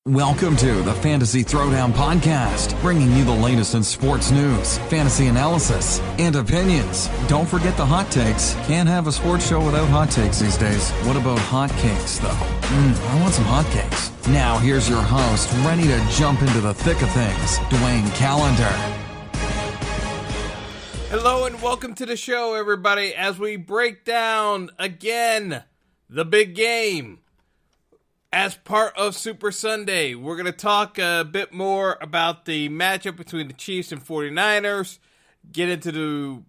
Welcome to the Fantasy Throwdown Podcast, bringing you the latest in sports news, fantasy analysis, and opinions. Don't forget the hot takes. Can't have a sports show without hot takes these days. What about hot cakes, though? I want some hot cakes. Now, here's your host, ready to jump into the thick of things, Dwayne Callender. Hello and welcome to the show, everybody, as we break down, again, the big game. As part of Super Sunday, we're going to talk a bit more about the matchup between the Chiefs and 49ers, get into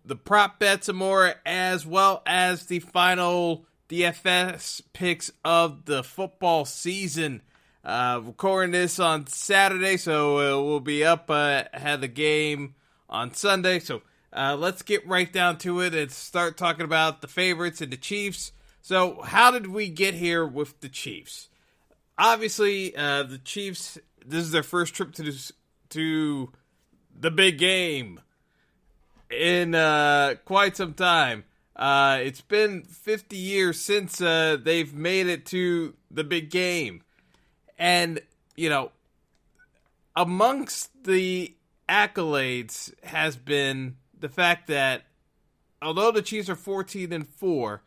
the prop bets some more, as well as the final DFS picks of the football season. Recording this on Saturday, so we'll be up ahead of the game on Sunday. So let's get right down to it and start talking about the favorites and the Chiefs. So, how did we get here with the Chiefs? Obviously, the Chiefs, this is their first trip to the big game in quite some time. It's been 50 years since they've made it to the big game. And, you know, amongst the accolades has been the fact that although the Chiefs are 14-4,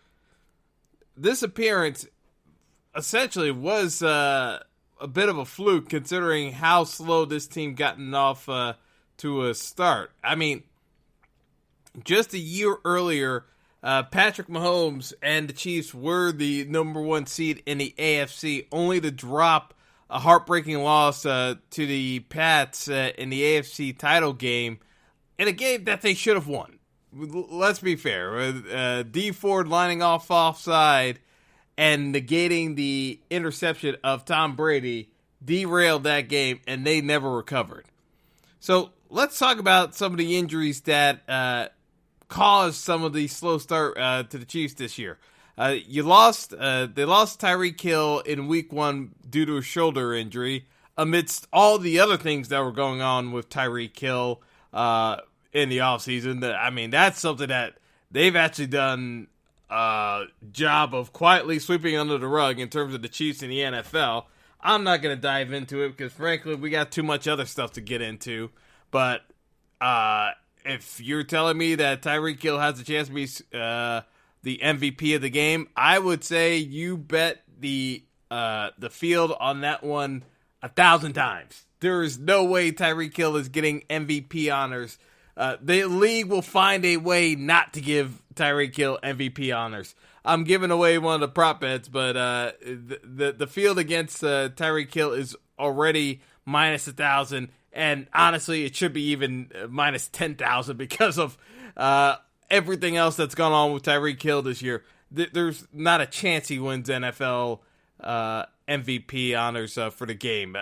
this appearance essentially was a bit of a fluke considering how slow this team gotten off to a start. I mean, just a year earlier, Patrick Mahomes and the Chiefs were the number one seed in the AFC, only to drop a heartbreaking loss to the Pats in the AFC title game, in a game that they should have won. Let's be fair. D Ford lining off offside and negating the interception of Tom Brady derailed that game, and they never recovered. So let's talk about some of the injuries that caused some of the slow start to the Chiefs this year. They lost Tyreek Hill in Week 1 due to a shoulder injury, amidst all the other things that were going on with Tyreek Hill in the offseason. I mean, that's something that they've actually done a job of quietly sweeping under the rug in terms of the Chiefs in the NFL. I'm not going to dive into it because, frankly, we got too much other stuff to get into. But if you're telling me that Tyreek Hill has a chance to be the MVP of the game, I would say you bet the field on that one 1,000 times. There is no way Tyreek Hill is getting MVP honors. The league will find a way not to give Tyreek Hill MVP honors. I'm giving away one of the prop bets, but the field against Tyreek Hill is already minus 1,000, and honestly, it should be even minus 10,000 because of everything else that's gone on with Tyreek Hill this year. There's not a chance he wins NFL MVP honors for the game.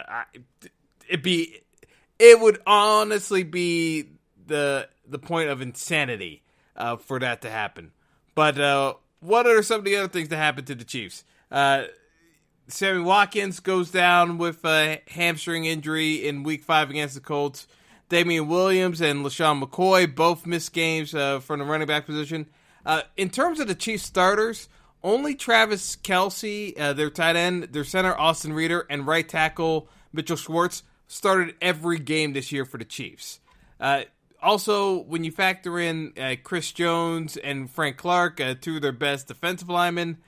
It would honestly be the point of insanity for that to happen. But what are some of the other things that happened to the Chiefs? Sammy Watkins goes down with a hamstring injury in Week 5 against the Colts. Damian Williams and LaShawn McCoy both missed games from the running back position. In terms of the Chiefs starters, only Travis Kelce, their tight end, their center Austin Reeder, and right tackle Mitchell Schwartz started every game this year for the Chiefs. Also, when you factor in Chris Jones and Frank Clark, two of their best defensive linemen,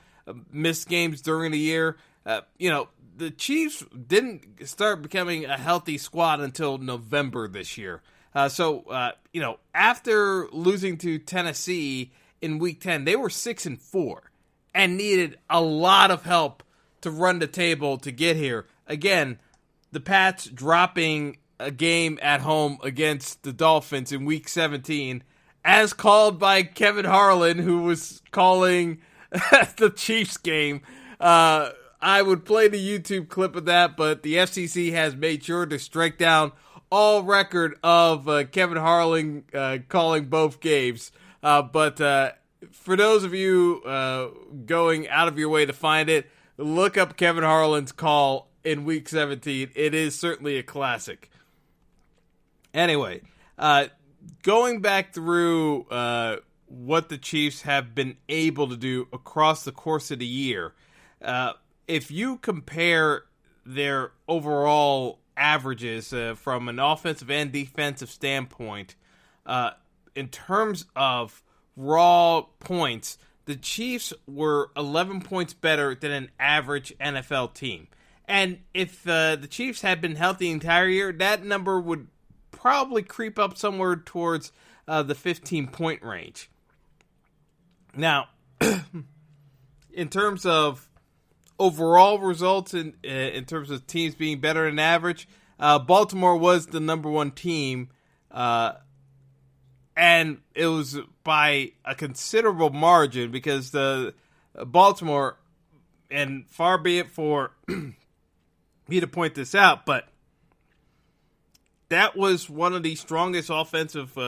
missed games during the year, the Chiefs didn't start becoming a healthy squad until November this year. After losing to Tennessee in Week 10, they were 6-4 and needed a lot of help to run the table to get here. Again, the Pats dropping a game at home against the Dolphins in Week 17, as called by Kevin Harlan, who was calling the Chiefs game. I would play the YouTube clip of that, but the FCC has made sure to strike down all record of Kevin Harlan calling both games. But for those of you going out of your way to find it, look up Kevin Harlan's call in Week 17. It is certainly a classic. Anyway, going back through what the Chiefs have been able to do across the course of the year, if you compare their overall averages from an offensive and defensive standpoint, in terms of raw points, the Chiefs were 11 points better than an average NFL team. And if the Chiefs had been healthy the entire year, that number would probably creep up somewhere towards the 15-point range. Now, in terms of overall results, in terms of teams being better than average, Baltimore was the number one team, and it was by a considerable margin because the Baltimore, and far be it for me to point this out, but that was one of the strongest offensive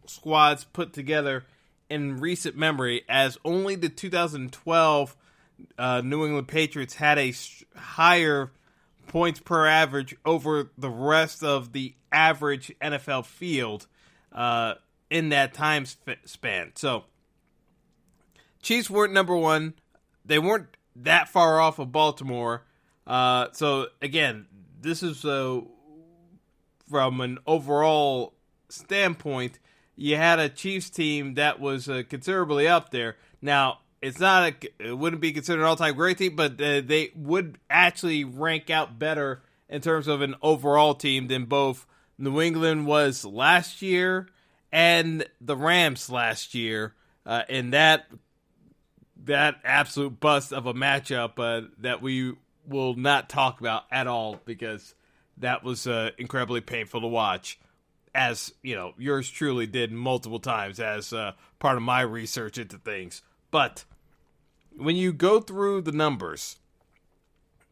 squads put together in recent memory, as only the 2012 New England Patriots had a higher points per average over the rest of the average NFL field in that time span. So, Chiefs weren't number one. They weren't that far off of Baltimore. So, again, this is from an overall standpoint, you had a Chiefs team that was considerably up there. Now, it wouldn't be considered an all-time great team, but they would actually rank out better in terms of an overall team than both New England was last year and the Rams last year in that absolute bust of a matchup that we will not talk about at all, because that was incredibly painful to watch, as yours truly did multiple times as part of my research into things. But when you go through the numbers,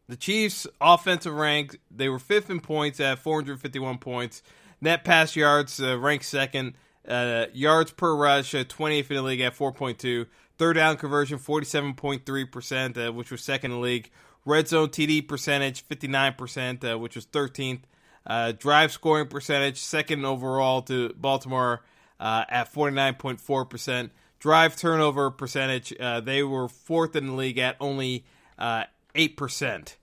the Chiefs' offensive rank, they were fifth in points at 451 points. Net pass yards ranked second. Yards per rush, 28th in the league at 4.2. Third down conversion, 47.3%, which was second in the league. Red zone TD percentage, 59%, which was 13th. Drive scoring percentage, second overall to Baltimore at 49.4%. Drive turnover percentage, they were fourth in the league at only 8%.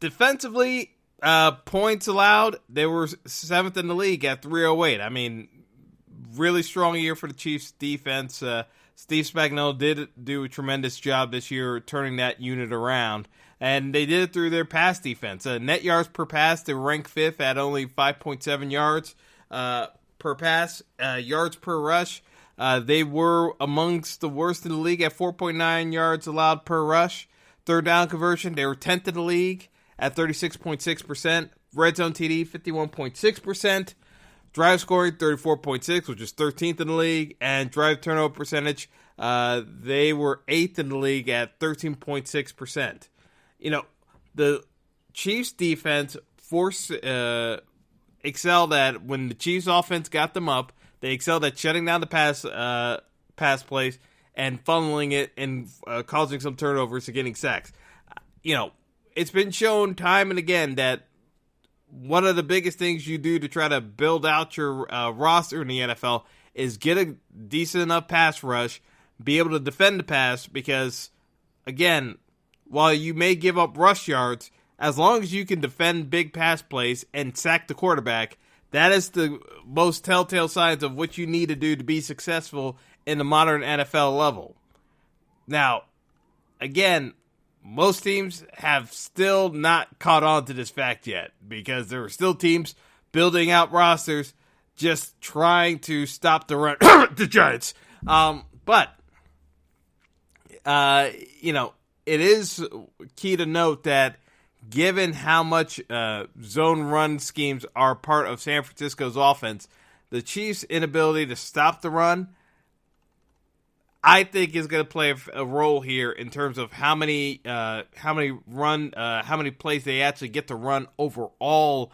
Defensively, points allowed, they were seventh in the league at 308. I mean, really strong year for the Chiefs defense. Steve Spagnuolo did do a tremendous job this year turning that unit around, and they did it through their pass defense. Net yards per pass, they ranked fifth at only 5.7 yards per pass. Yards per rush, they were amongst the worst in the league at 4.9 yards allowed per rush. Third down conversion, they were 10th in the league at 36.6%. Red zone TD, 51.6%. Drive scoring, 34.6, which is 13th in the league. And drive turnover percentage, they were 8th in the league at 13.6%. The Chiefs defense excelled at, when the Chiefs offense got them up, they excelled at shutting down the pass plays and funneling it and causing some turnovers and getting sacks. It's been shown time and again that one of the biggest things you do to try to build out your roster in the NFL is get a decent enough pass rush, be able to defend the pass, because, again, while you may give up rush yards, as long as you can defend big pass plays and sack the quarterback, that is the most telltale signs of what you need to do to be successful in the modern NFL level. Now, again, most teams have still not caught on to this fact yet, because there are still teams building out rosters just trying to stop the run. The Giants. But it is key to note that given how much zone run schemes are part of San Francisco's offense, the Chiefs' inability to stop the run, I think, is going to play a role here in terms of how many plays they actually get to run overall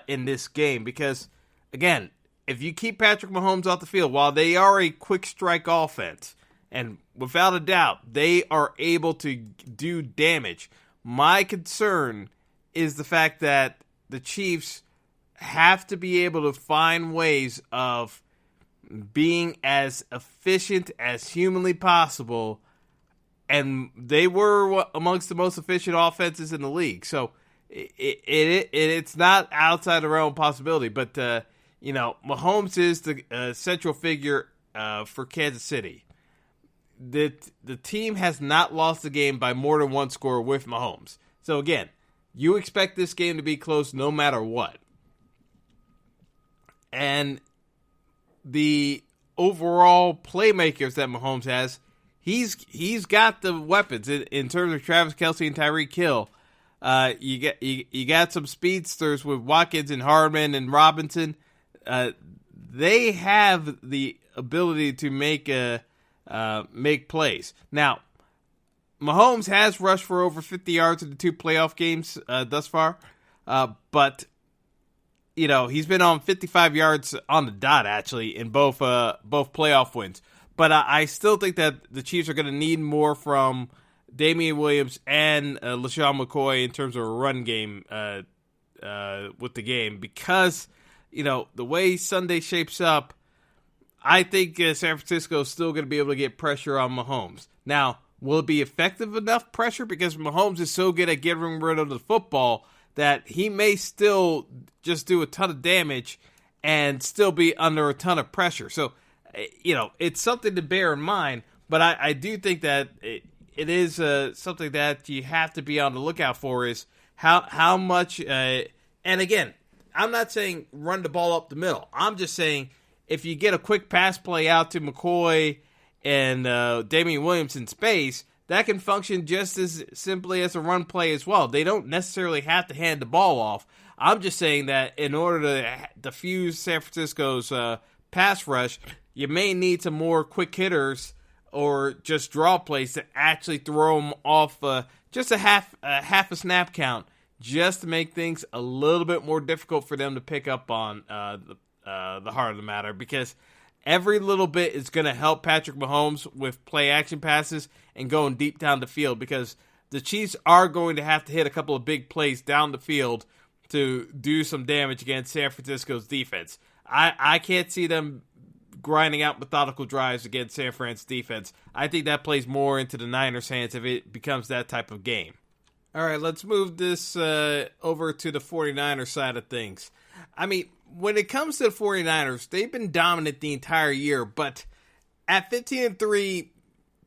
in this game. Because, again, if you keep Patrick Mahomes off the field, while they are a quick strike offense, and without a doubt, they are able to do damage, my concern is the fact that the Chiefs have to be able to find ways of being as efficient as humanly possible and they were amongst the most efficient offenses in the league. So it's not outside the realm of possibility. But, Mahomes is the central figure for Kansas City. The team has not lost the game by more than one score with Mahomes. So, again, you expect this game to be close no matter what. And the overall playmakers that Mahomes has, he's got the weapons in terms of Travis Kelce and Tyreek Hill. You got some speedsters with Watkins and Hardman and Robinson. They have the ability to make plays. Now, Mahomes has rushed for over 50 yards in the 2 playoff games thus far, but he's been on 55 yards on the dot actually in both playoff wins. But I still think that the Chiefs are going to need more from Damian Williams and LaShawn McCoy in terms of a run game with the game, because the way Sunday shapes up, I think San Francisco is still going to be able to get pressure on Mahomes. Now, will it be effective enough pressure? Because Mahomes is so good at getting rid of the football that he may still just do a ton of damage and still be under a ton of pressure. So, it's something to bear in mind, but I do think that it is something that you have to be on the lookout for, is how much, and again, I'm not saying run the ball up the middle. I'm just saying if you get a quick pass play out to McCoy and Damian Williams in space, that can function just as simply as a run play as well. They don't necessarily have to hand the ball off. I'm just saying that in order to diffuse San Francisco's pass rush, you may need some more quick hitters or just draw plays to actually throw them off just a half a snap count, just to make things a little bit more difficult for them to pick up on the heart of the matter, because every little bit is going to help Patrick Mahomes with play action passes and going deep down the field, because the Chiefs are going to have to hit a couple of big plays down the field to do some damage against San Francisco's defense. I can't see them grinding out methodical drives against San Fran's defense. I think that plays more into the Niners' hands if it becomes that type of game. All right, let's move this over to the 49ers side of things. I mean, when it comes to the 49ers, they've been dominant the entire year, but at 15-3,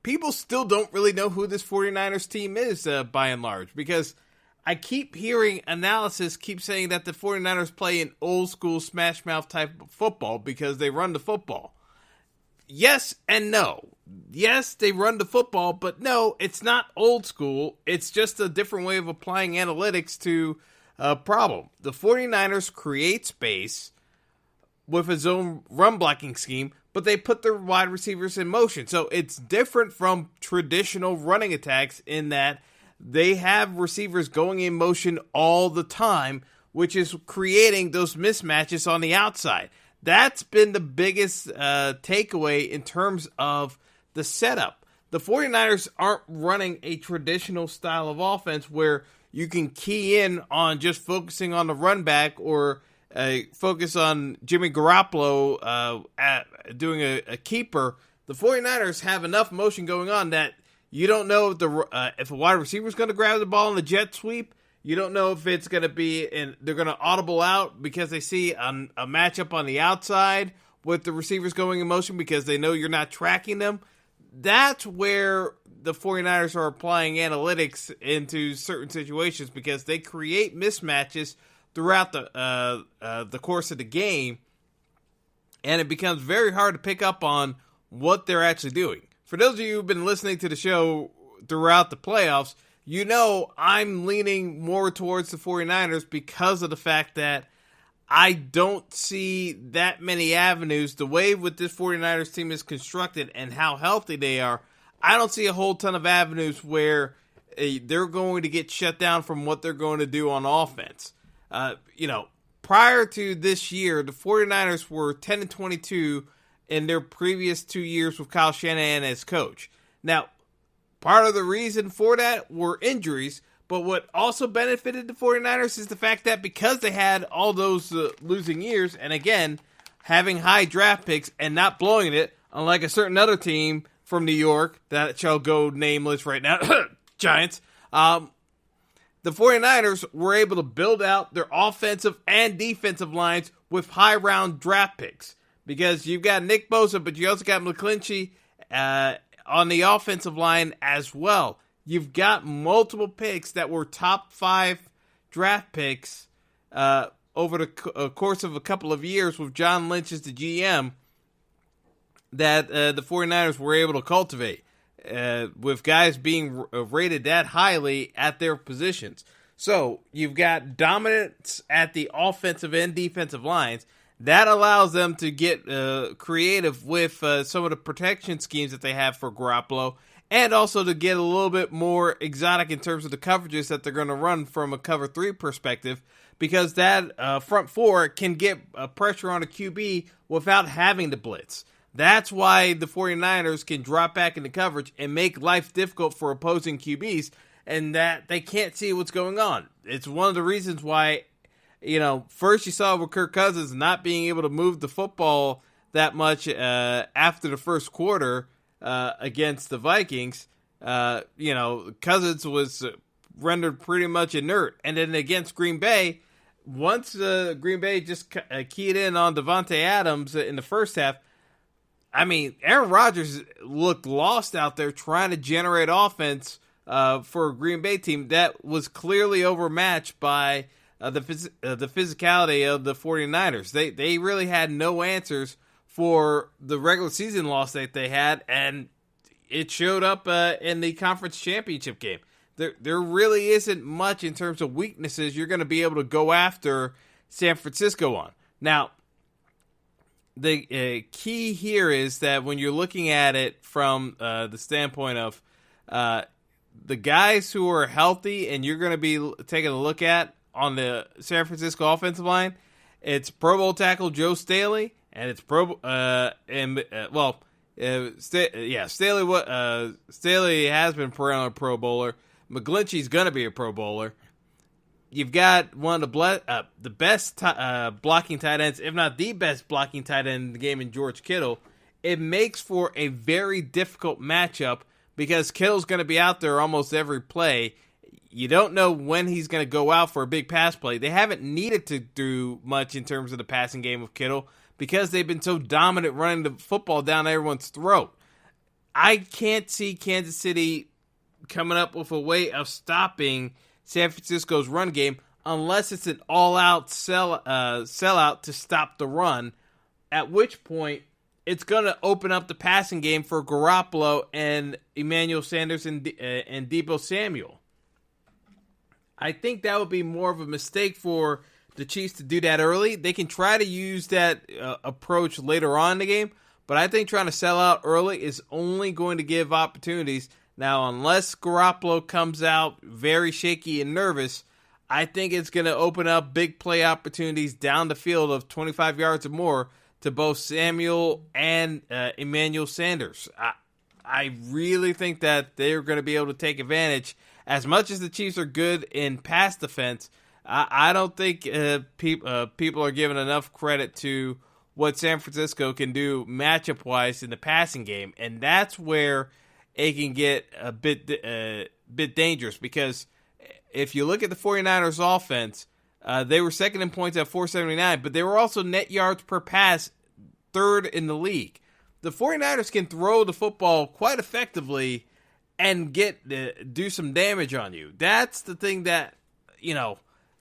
people still don't really know who this 49ers team is by and large, because I keep hearing analysis keep saying that the 49ers play an old school smash mouth type of football because they run the football. Yes and no. Yes, they run the football, but no, it's not old school. It's just a different way of applying analytics to a problem. The 49ers create space with a zone run blocking scheme, but they put their wide receivers in motion. So it's different from traditional running attacks in that they have receivers going in motion all the time, which is creating those mismatches on the outside. That's been the biggest takeaway in terms of the setup. The 49ers aren't running a traditional style of offense where you can key in on just focusing on the run back or focus on Jimmy Garoppolo doing a keeper. The 49ers have enough motion going on that you don't know if a wide receiver is going to grab the ball in the jet sweep. You don't know if it's going to be, and they're going to audible out because they see a matchup on the outside with the receivers going in motion because they know you're not tracking them. That's where the 49ers are applying analytics into certain situations because they create mismatches throughout the course of the game, and it becomes very hard to pick up on what they're actually doing. For those of you who've been listening to the show throughout the playoffs, you know I'm leaning more towards the 49ers because of the fact that I don't see that many avenues. The way with this 49ers team is constructed and how healthy they are, I don't see a whole ton of avenues where they're going to get shut down from what they're going to do on offense. Prior to this year, the 49ers were 10-22 in their previous 2 years with Kyle Shanahan as coach. Now, part of the reason for that were injuries, but what also benefited the 49ers is the fact that because they had all those losing years, and again, having high draft picks and not blowing it, unlike a certain other team from New York that shall go nameless right now, Giants, the 49ers were able to build out their offensive and defensive lines with high-round draft picks. Because you've got Nick Bosa, but you also got McClinchy on the offensive line as well. You've got multiple picks that were top 5 draft picks over the course of a couple of years with John Lynch as the GM that the 49ers were able to cultivate. With guys being rated that highly at their positions. So, you've got dominance at the offensive and defensive lines. That allows them to get creative with some of the protection schemes that they have for Garoppolo, and also to get a little bit more exotic in terms of the coverages that they're going to run from a cover 3 perspective, because that front 4 can get pressure on a QB without having to blitz. That's why the 49ers can drop back into coverage and make life difficult for opposing QBs, and that they can't see what's going on. It's one of the reasons why, first you saw with Kirk Cousins not being able to move the football that much after the first quarter against the Vikings. Cousins was rendered pretty much inert. And then against Green Bay, once Green Bay just keyed in on Devontae Adams in the first half, Aaron Rodgers looked lost out there trying to generate offense for a Green Bay team that was clearly overmatched by the physicality of the 49ers. They really had no answers for the regular season loss that they had, and it showed up in the conference championship game. There really isn't much in terms of weaknesses you're going to be able to go after San Francisco on. Now, the key here is that when you're looking at it from the standpoint of the guys who are healthy and you're going to be taking a look at on the San Francisco offensive line, it's Pro Bowl tackle Joe Staley, and it's Staley has been perennial Pro Bowler. McGlinchey's going to be a Pro Bowler. You've got one of the best blocking tight ends, if not the best blocking tight end in the game in George Kittle. It makes for a very difficult matchup because Kittle's going to be out there almost every play. You don't know when he's going to go out for a big pass play. They haven't needed to do much in terms of the passing game with Kittle because they've been so dominant running the football down everyone's throat. I can't see Kansas City coming up with a way of stopping San Francisco's run game unless it's an all-out sellout to stop the run, at which point it's going to open up the passing game for Garoppolo and Emmanuel Sanders and Deebo Samuel. I think that would be more of a mistake for the Chiefs to do that early. They can try to use that approach later on in the game, but I think trying to sell out early is only going to give opportunities. Now, unless Garoppolo comes out very shaky and nervous, I think it's going to open up big play opportunities down the field of 25 yards or more to both Samuel and Emmanuel Sanders. I really think that they're going to be able to take advantage. As much as the Chiefs are good in pass defense, I don't think people are giving enough credit to what San Francisco can do matchup-wise in the passing game, and that's where it can get a bit dangerous, because if you look at the 49ers offense, they were second in points at 479, but they were also net yards per pass third in the league. The 49ers can throw the football quite effectively and do some damage on you. That's the thing that,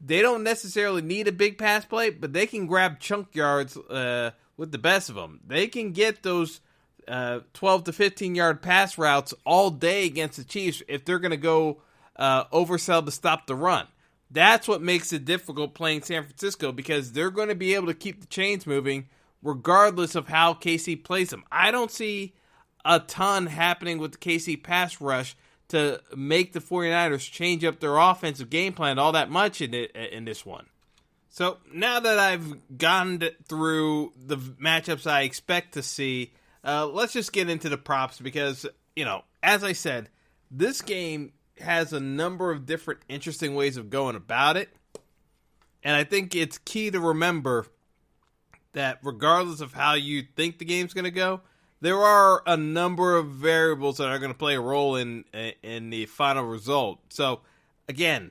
they don't necessarily need a big pass play, but they can grab chunk yards with the best of them. They can get those 12 to 15 yard pass routes all day against the Chiefs if they're going to go oversell to stop the run. That's what makes it difficult playing San Francisco, because they're going to be able to keep the chains moving regardless of how KC plays them. I don't see a ton happening with the KC pass rush to make the 49ers change up their offensive game plan all that much in this one. So now that I've gone through the matchups I expect to see, let's just get into the props, because, as I said, this game has a number of different interesting ways of going about it. And I think it's key to remember that regardless of how you think the game's going to go, there are a number of variables that are going to play a role in the final result. So, again,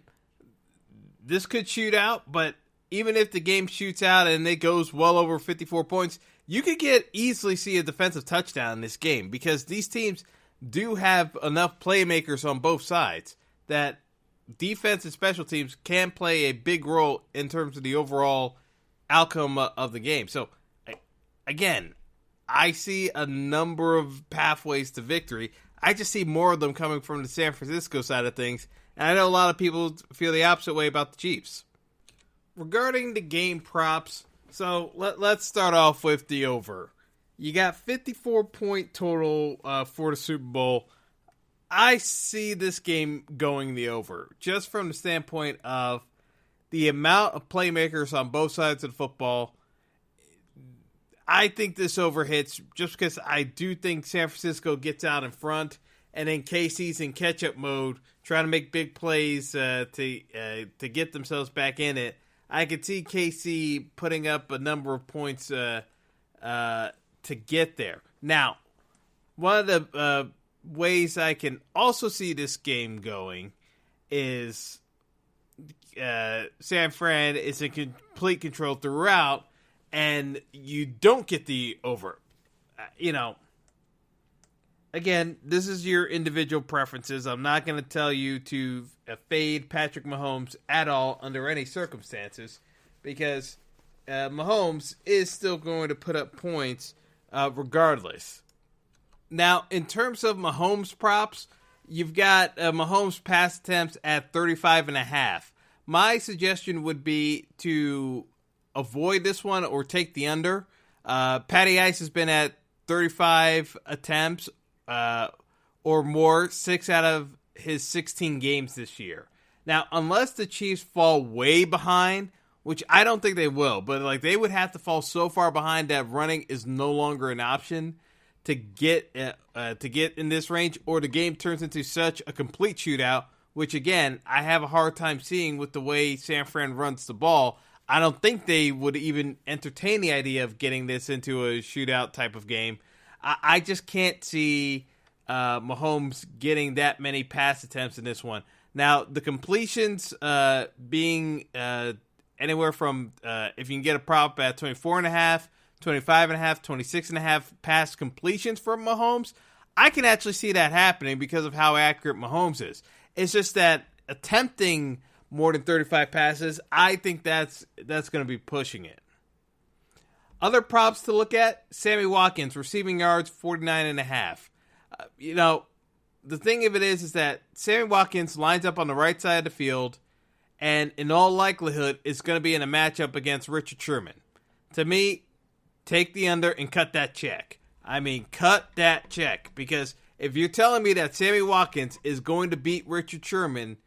this could shoot out, but even if the game shoots out and it goes well over 54 points, you could easily see a defensive touchdown in this game because these teams do have enough playmakers on both sides that defense and special teams can play a big role in terms of the overall outcome of the game. So, again, I see a number of pathways to victory. I just see more of them coming from the San Francisco side of things, and I know a lot of people feel the opposite way about the Chiefs. Regarding the game props, so let's start off with the over. You got 54-point total for the Super Bowl. I see this game going the over, just from the standpoint of the amount of playmakers on both sides of the football. I think this over hits just because I do think San Francisco gets out in front, and then KC's in catch-up mode, trying to make big plays to get themselves back in it. I could see KC putting up a number of points to get there. Now, one of the ways I can also see this game going is San Fran is in complete control throughout, and you don't get the over. Again, this is your individual preferences. I'm not going to tell you to fade Patrick Mahomes at all under any circumstances because Mahomes is still going to put up points regardless. Now, in terms of Mahomes props, you've got Mahomes pass attempts at 35.5. My suggestion would be to avoid this one or take the under. Patty Ice has been at 35 attempts or more 6 out of his 16 games this year. Now, unless the Chiefs fall way behind, which I don't think they will, but they would have to fall so far behind that running is no longer an option to get in this range, or the game turns into such a complete shootout, which again I have a hard time seeing with the way San Fran runs the ball. I don't think they would even entertain the idea of getting this into a shootout type of game. I just can't see Mahomes getting that many pass attempts in this one. Now, the completions being anywhere from, if you can get a prop at 24.5, 25.5, 26.5 pass completions from Mahomes, I can actually see that happening because of how accurate Mahomes is. It's just that attempting more than 35 passes, I think that's going to be pushing it. Other props to look at, Sammy Watkins, receiving yards, 49.5. The thing of it is that Sammy Watkins lines up on the right side of the field, and in all likelihood is going to be in a matchup against Richard Sherman. To me, take the under and cut that check. Cut that check, because if you're telling me that Sammy Watkins is going to beat Richard Sherman,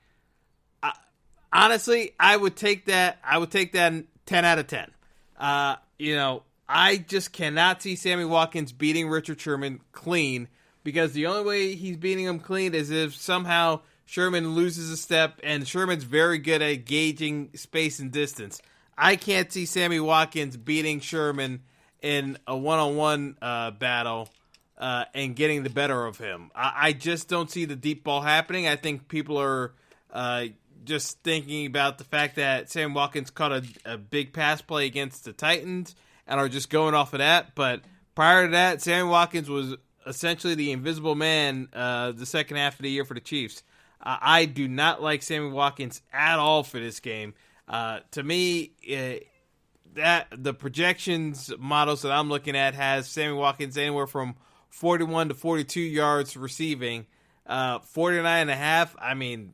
honestly, I would take that. I would take that 10 out of 10. I just cannot see Sammy Watkins beating Richard Sherman clean, because the only way he's beating him clean is if somehow Sherman loses a step, and Sherman's very good at gauging space and distance. I can't see Sammy Watkins beating Sherman in a one-on-one battle and getting the better of him. I just don't see the deep ball happening. I think people are just thinking about the fact that Sammy Watkins caught a big pass play against the Titans and are just going off of that. But prior to that, Sammy Watkins was essentially the invisible man the second half of the year for the Chiefs. I do not like Sammy Watkins at all for this game. To me, that the projections models that I'm looking at has Sammy Watkins anywhere from 41 to 42 yards receiving. 49.5,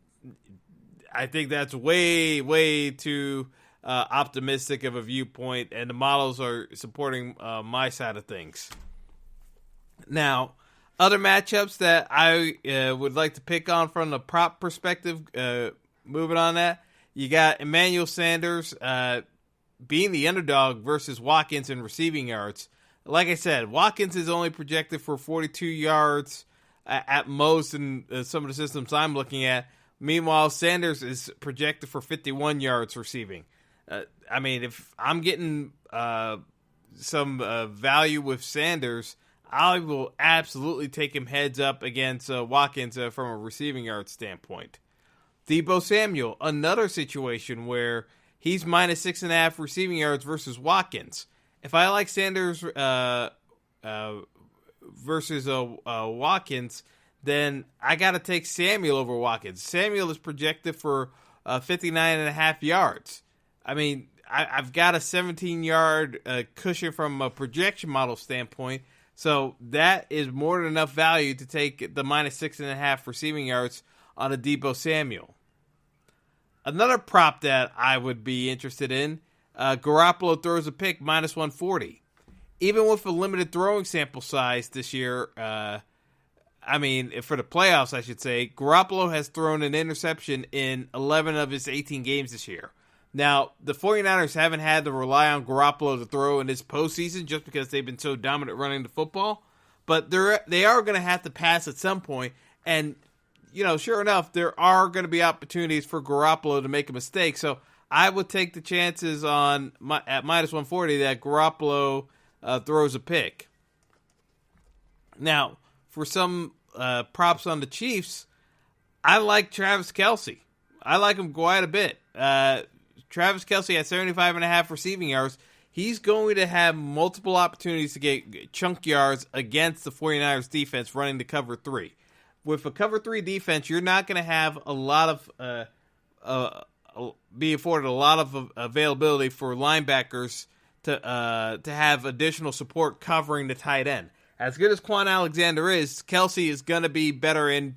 I think that's way, way too optimistic of a viewpoint, and the models are supporting my side of things. Now, other matchups that I would like to pick on from the prop perspective, moving on that, you got Emmanuel Sanders being the underdog versus Watkins in receiving yards. Like I said, Watkins is only projected for 42 yards at most in some of the systems I'm looking at. Meanwhile, Sanders is projected for 51 yards receiving. If I'm getting some value with Sanders, I will absolutely take him heads up against Watkins from a receiving yard standpoint. Deebo Samuel, another situation where he's minus 6.5 receiving yards versus Watkins. If I like Sanders versus Watkins, then I got to take Samuel over Watkins. Samuel is projected for 59.5 yards. I mean, I've got a 17-yard cushion from a projection model standpoint, so that is more than enough value to take the minus 6.5 receiving yards on a Deebo Samuel. Another prop that I would be interested in, Garoppolo throws a pick, minus 140. Even with a limited throwing sample size this year, for the playoffs, I should say, Garoppolo has thrown an interception in 11 of his 18 games this year. Now, the 49ers haven't had to rely on Garoppolo to throw in this postseason just because they've been so dominant running the football. But they are going to have to pass at some point. And, sure enough, there are going to be opportunities for Garoppolo to make a mistake. So I would take the chances at minus 140 that Garoppolo throws a pick. Now, for some props on the Chiefs, I like Travis Kelce. I like him quite a bit. Travis Kelce at 75.5 receiving yards. He's going to have multiple opportunities to get chunk yards against the 49ers defense running the cover 3. With a cover 3 defense, you're not going to have a lot of be afforded a lot of availability for linebackers to have additional support covering the tight end. As good as Quan Alexander is, Kelce is going to be better in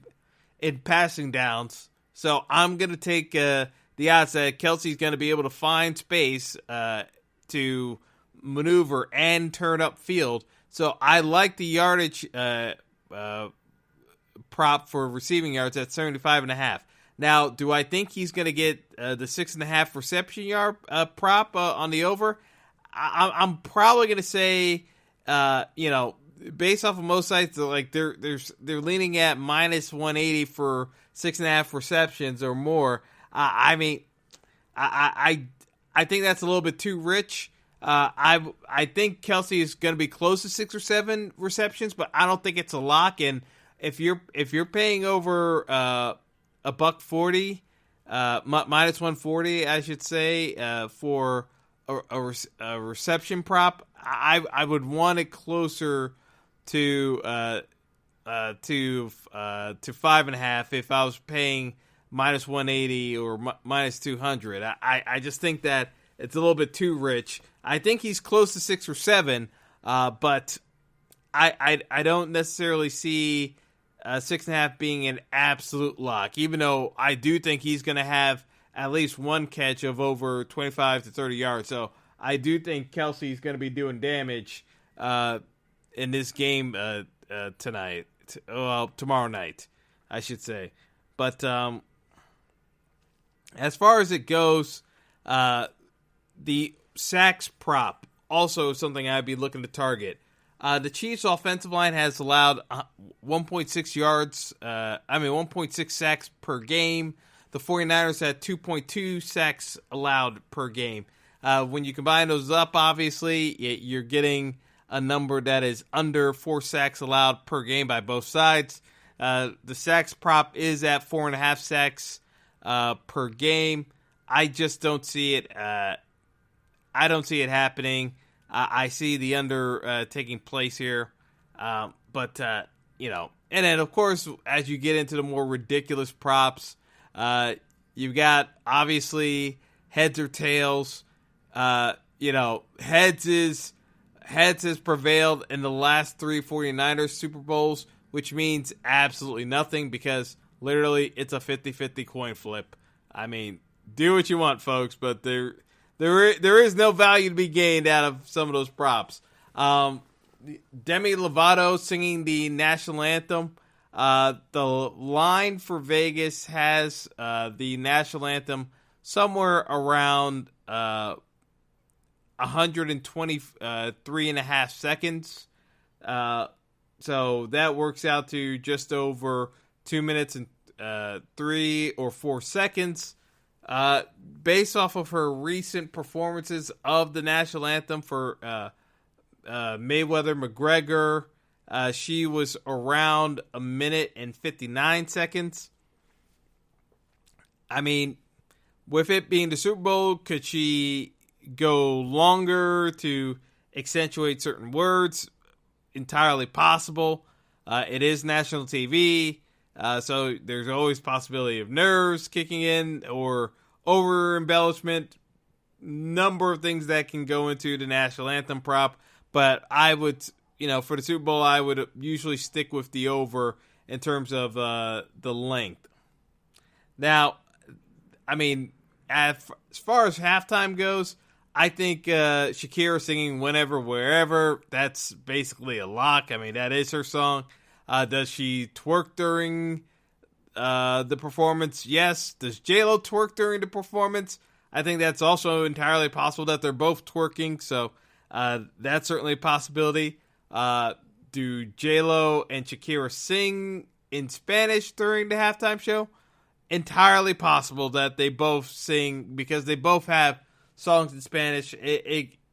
passing downs. So I'm going to take the odds that Kelce's going to be able to find space to maneuver and turn up field. So I like the yardage prop for receiving yards at 75.5. Now, do I think he's going to get the 6.5 reception yard prop on the over? I'm probably going to say, based off of most sites, they're leaning at minus 180 for 6.5 receptions or more. I think that's a little bit too rich. I think Kelce is going to be close to 6 or 7 receptions, but I don't think it's a lock. And if you're paying over $140, minus 140, I should say, for a reception prop, I would want it closer to 5.5 if I was paying minus 180 or minus 200. I just think that it's a little bit too rich. I think he's close to 6 or 7, but I don't necessarily see 6.5 being an absolute lock, even though I do think he's going to have at least one catch of over 25 to 30 yards. So I do think Kelce's going to be doing damage in this game tonight. Tomorrow night, I should say. But as far as it goes, the sacks prop also something I'd be looking to target. The Chiefs' offensive line has allowed 1.6 sacks per game. The 49ers had 2.2 sacks allowed per game. When you combine those up, obviously, you're getting a number that is under 4 sacks allowed per game by both sides. The sacks prop is at 4.5 sacks per game. I just don't see it. I don't see it happening. I see the under taking place here. And then, of course, as you get into the more ridiculous props, you've got, obviously, heads or tails. Heads has prevailed in the last 3 49ers Super Bowls, which means absolutely nothing because literally it's a 50-50 coin flip. I mean, do what you want, folks, but there is no value to be gained out of some of those props. Demi Lovato singing the national anthem. The line for Vegas has the national anthem somewhere around 123.5 seconds. So that works out to just over 2 minutes and 3 or 4 seconds. Based off of her recent performances of the national anthem for Mayweather, McGregor, she was around 1:59 seconds. I mean, with it being the Super Bowl, could she go longer to accentuate certain words? Entirely possible. It is national TV, so there's always possibility of nerves kicking in or over embellishment. Number of things that can go into the national anthem prop, but I would, for the Super Bowl, I would usually stick with the over in terms of the length. Now, I mean, as far as halftime goes, I think Shakira singing Whenever, Wherever, that's basically a lock. I mean, that is her song. Does she twerk during the performance? Yes. Does J-Lo twerk during the performance? I think that's also entirely possible that they're both twerking, so that's certainly a possibility. Do J-Lo and Shakira sing in Spanish during the halftime show? Entirely possible that they both sing, because they both have songs in Spanish.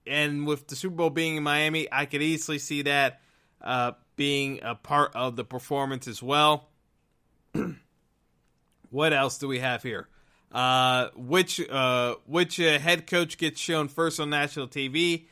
And with the Super Bowl being in Miami, I could easily see that being a part of the performance as well. What else do we have here? Which head coach gets shown first on national TV?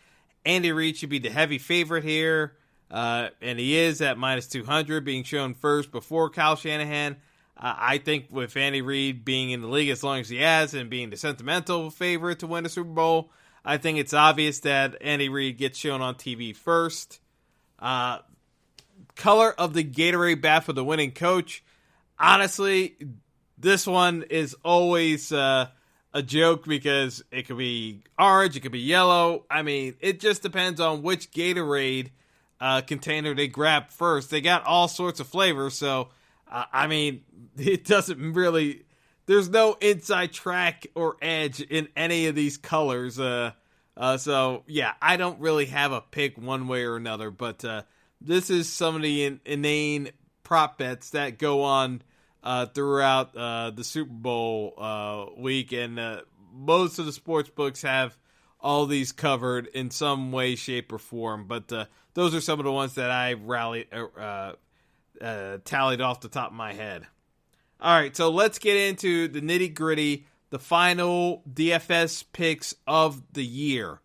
Andy Reid should be the heavy favorite here, and he is at -200, being shown first before Kyle Shanahan. I think with Andy Reid being in the league as long as he has and being the sentimental favorite to win the Super Bowl, I think it's obvious that Andy Reid gets shown on TV first. Color of the Gatorade bat for the winning coach. Honestly, this one is always a joke because it could be orange, it could be yellow. I mean, it just depends on which Gatorade container they grab first. They got all sorts of flavors, so I mean, it doesn't really, there's no inside track or edge in any of these colors. So, yeah, I don't really have a pick one way or another, but this is some of the inane prop bets that go on throughout the Super Bowl week, and most of the sports books have all these covered in some way, shape, or form, but those are some of the ones that I tallied off the top of my head. All right, so let's get into the nitty gritty, the final DFS picks of the year.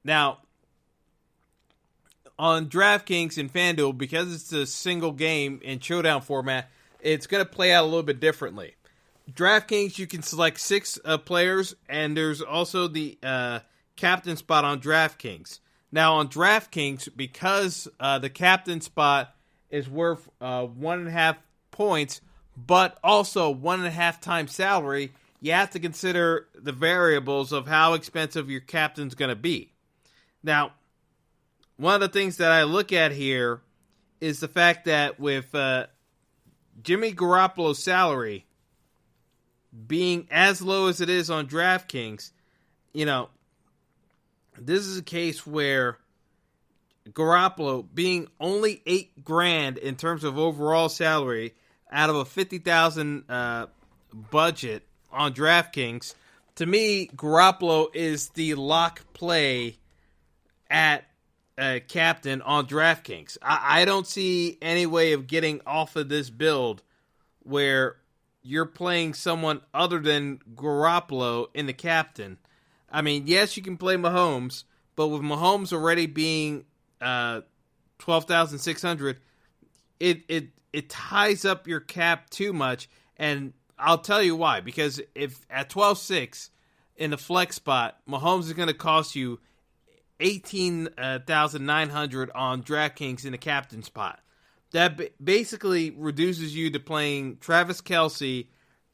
Now, on DraftKings and FanDuel, because it's a single game in showdown format, it's going to play out a little bit differently. DraftKings, you can select 6 players, and there's also the captain spot on DraftKings. Now, on DraftKings, because the captain spot is worth 1.5 points, but also 1.5 times salary, you have to consider the variables of how expensive your captain's going to be. Now, one of the things that I look at here is the fact that with Jimmy Garoppolo's salary being as low as it is on DraftKings, this is a case where Garoppolo being only $8,000 in terms of overall salary out of a $50,000 budget on DraftKings, to me, Garoppolo is the lock play at captain on DraftKings. I don't see any way of getting off of this build where you're playing someone other than Garoppolo in the captain. I mean, yes, you can play Mahomes, but with Mahomes already being 12,600, it ties up your cap too much, and I'll tell you why. Because if at 12.6 in the flex spot, Mahomes is going to cost you 18,900 on DraftKings in the captain spot. That basically reduces you to playing Travis Kelce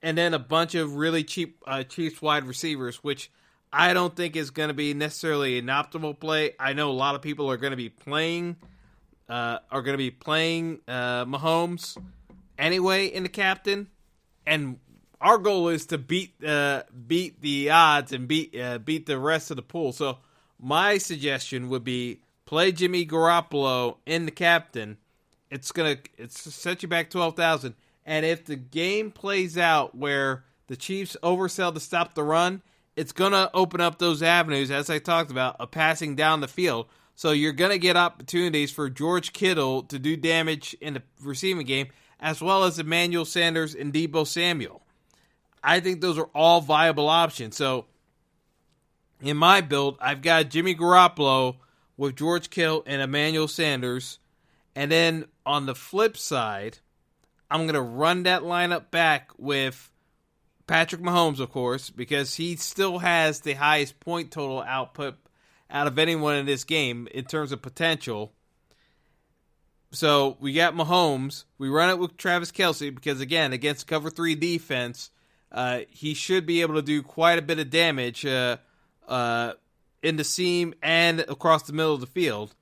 and then a bunch of really cheap Chiefs wide receivers, which I don't think is going to be necessarily an optimal play. I know a lot of people are going to be playing Mahomes anyway in the captain, and our goal is to beat the odds and beat the rest of the pool. So my suggestion would be play Jimmy Garoppolo in the captain. It's set you back 12,000, and if the game plays out where the Chiefs oversell to stop the run, it's gonna open up those avenues, as I talked about, of passing down the field. So you're going to get opportunities for George Kittle to do damage in the receiving game, as well as Emmanuel Sanders and Deebo Samuel. I think those are all viable options. So in my build, I've got Jimmy Garoppolo with George Kittle and Emmanuel Sanders. And then on the flip side, I'm going to run that lineup back with Patrick Mahomes, of course, because he still has the highest point total output out of anyone in this game in terms of potential. So we got Mahomes. We run it with Travis Kelce because, again, against cover 3 defense, he should be able to do quite a bit of damage in the seam and across the middle of the field.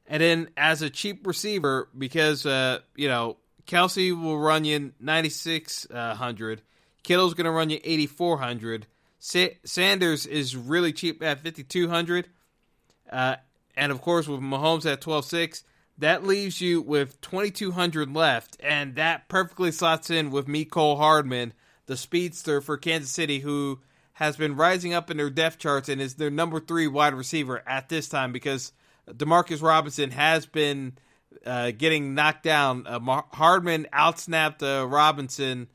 And then as a cheap receiver, because, Kelce will run you 9,600. Kittle's going to run you 8,400. Sanders is really cheap at 5,200. And, of course, with Mahomes at 12,600, that leaves you with 2,200 left. And that perfectly slots in with Mecole Hardman, the speedster for Kansas City, who has been rising up in their depth charts and is their number 3 wide receiver at this time because Demarcus Robinson has been getting knocked down. Hardman outsnapped Robinson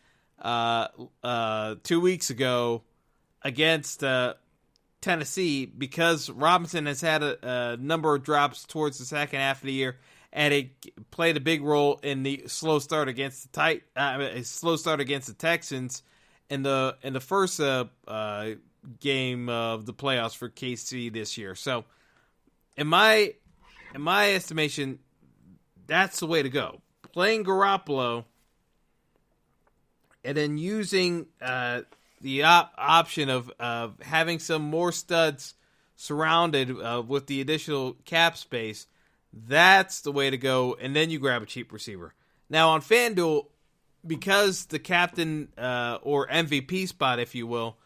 2 weeks ago against Tennessee because Robinson has had a number of drops towards the second half of the year, and it played a big role in the slow start against the Texans in the first game of the playoffs for KC this year. So, in my estimation, that's the way to go. Playing Garoppolo and then using the option of having some more studs surrounded with the additional cap space, that's the way to go. And then you grab a cheap receiver. Now on FanDuel, because the captain or MVP spot, if you will,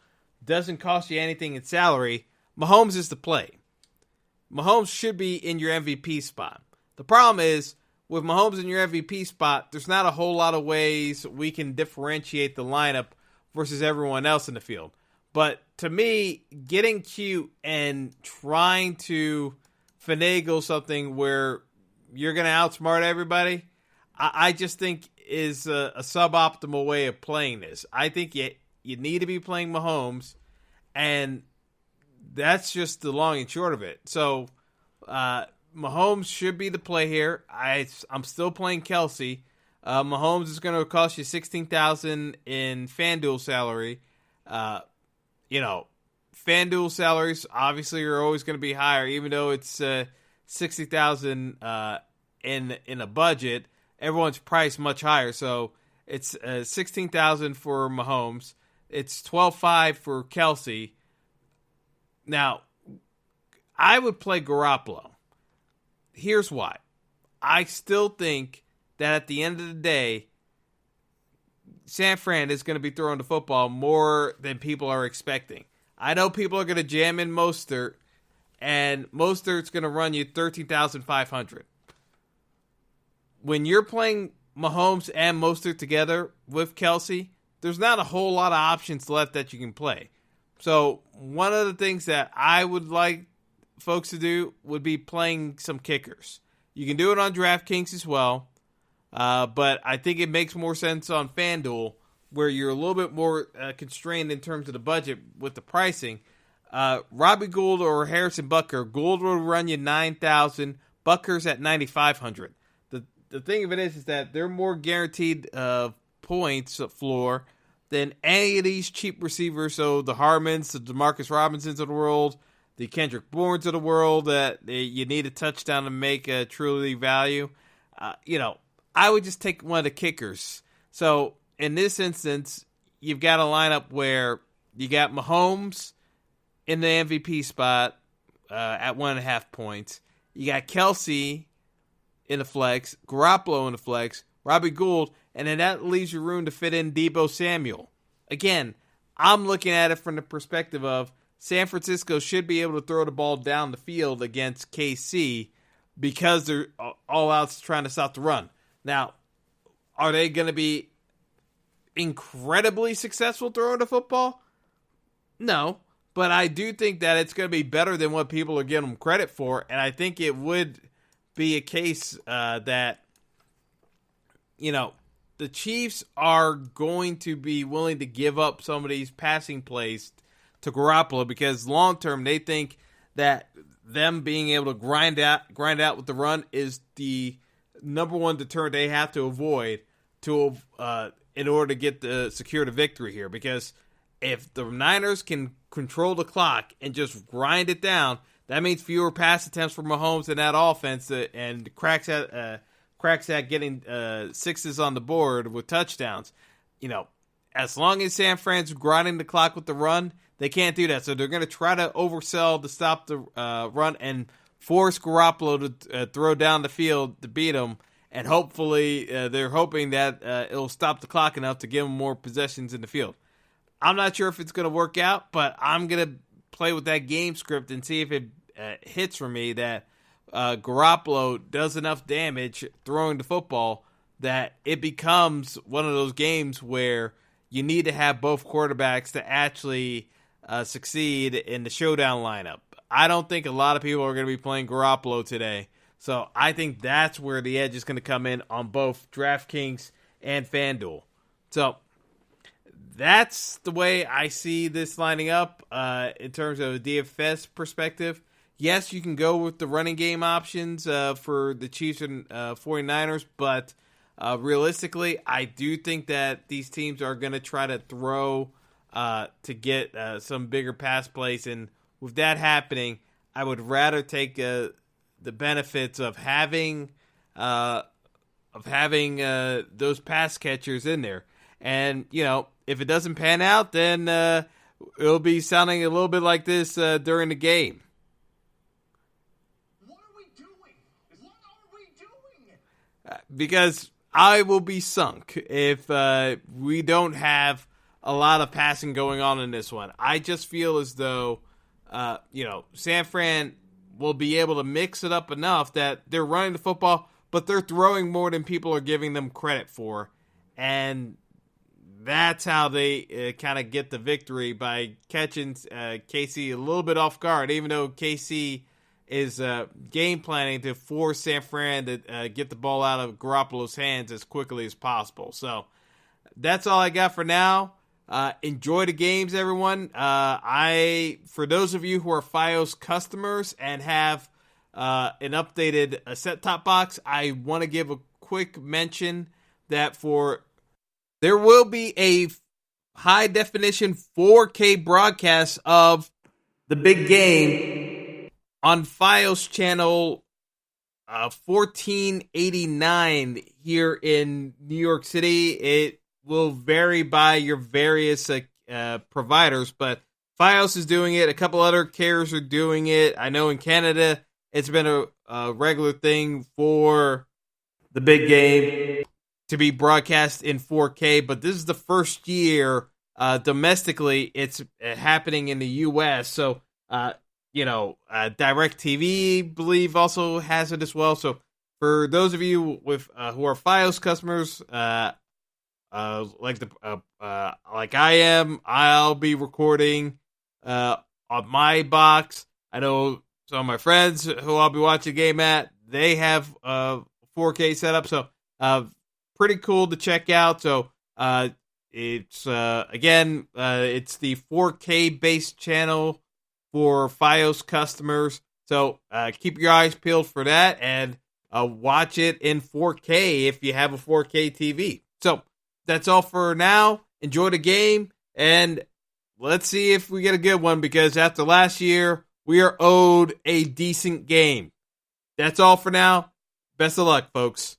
doesn't cost you anything in salary, Mahomes is the play. Mahomes should be in your MVP spot. The problem is, with Mahomes in your MVP spot, there's not a whole lot of ways we can differentiate the lineup versus everyone else in the field. But to me, getting cute and trying to finagle something where you're going to outsmart everybody, I just think is a suboptimal way of playing this. I think you need to be playing Mahomes, and that's just the long and short of it. So, Mahomes should be the play here. I'm still playing Kelce. Mahomes is going to cost you $16,000 in FanDuel salary. FanDuel salaries obviously are always going to be higher, even though it's $60,000 in a budget. Everyone's priced much higher, so it's $16,000 for Mahomes. It's $12,500 for Kelce. Now, I would play Garoppolo. Here's why. I still think that at the end of the day, San Fran is going to be throwing the football more than people are expecting. I know people are going to jam in Mostert, and Mostert's going to run you $13,500. When you're playing Mahomes and Mostert together with Kelce, there's not a whole lot of options left that you can play. So one of the things that I would like folks to do would be playing some kickers. You can do it on DraftKings as well, but I think it makes more sense on FanDuel, where you're a little bit more constrained in terms of the budget with the pricing. Robbie Gould or Harrison Butker. Gould will run you $9,000. Butker's at $9,500. The thing of it is that they're more guaranteed points floor than any of these cheap receivers. So the Harmons, the DeMarcus Robinsons of the world, the Kendrick Bournes of the world, that you need a touchdown to make a truly value. I would just take one of the kickers. So in this instance, you've got a lineup where you got Mahomes in the MVP spot at 1.5 points. You got Kelce in the flex, Garoppolo in the flex, Robbie Gould, and then that leaves you room to fit in Deebo Samuel. Again, I'm looking at it from the perspective of San Francisco should be able to throw the ball down the field against KC because they're all out trying to stop the run. Now, are they going to be incredibly successful throwing the football? No, but I do think that it's going to be better than what people are giving them credit for, and I think it would be a case that, the Chiefs are going to be willing to give up some of these passing plays to Garoppolo because long-term they think that them being able to grind out with the run is the number one deterrent they have to avoid in order to secure the victory here. Because if the Niners can control the clock and just grind it down, that means fewer pass attempts for Mahomes in that offense and cracks at getting sixes on the board with touchdowns. As long as San Fran's grinding the clock with the run, they can't do that. So they're going to try to oversell to stop the run and force Garoppolo to throw down the field to beat them. And hopefully they're hoping that it'll stop the clock enough to give them more possessions in the field. I'm not sure if it's going to work out, but I'm going to play with that game script and see if it hits for me that Garoppolo does enough damage throwing the football that it becomes one of those games where you need to have both quarterbacks to actually succeed in the showdown lineup. I don't think a lot of people are going to be playing Garoppolo today, so I think that's where the edge is going to come in on both DraftKings and FanDuel. So that's the way I see this lining up in terms of a DFS perspective. Yes, you can go with the running game options for the Chiefs and 49ers, but realistically, I do think that these teams are going to try to throw to get some bigger pass plays, and with that happening, I would rather take the benefits of having those pass catchers in there. And if it doesn't pan out, then it'll be sounding a little bit like this during the game. What are we doing? Because I will be sunk if we don't have a lot of passing going on in this one. I just feel as though, San Fran will be able to mix it up enough that they're running the football, but they're throwing more than people are giving them credit for. And that's how they kind of get the victory, by catching KC a little bit off guard, even though KC is game planning to force San Fran to get the ball out of Garoppolo's hands as quickly as possible. So that's all I got for now. Enjoy the games, everyone. For those of you who are Fios customers and have an updated set-top box, I want to give a quick mention that there will be a high-definition 4K broadcast of the big game on Fios channel 1489 here in New York City. It will vary by your various providers, but Fios is doing it. A couple other carriers are doing it. I know in Canada it's been a regular thing for the big game to be broadcast in 4K, but this is the first year domestically it's happening in the U.S. So, DirecTV, believe, also has it as well. So for those of you with who are Fios customers, like I am, I'll be recording on my box. I know some of my friends who I'll be watching the game at, they have 4K setup, so pretty cool to check out. So it's it's the 4K based channel for Fios customers. So keep your eyes peeled for that and watch it in 4K if you have a 4K TV. So that's all for now. Enjoy the game, and let's see if we get a good one, because after last year, we are owed a decent game. That's all for now. Best of luck, folks.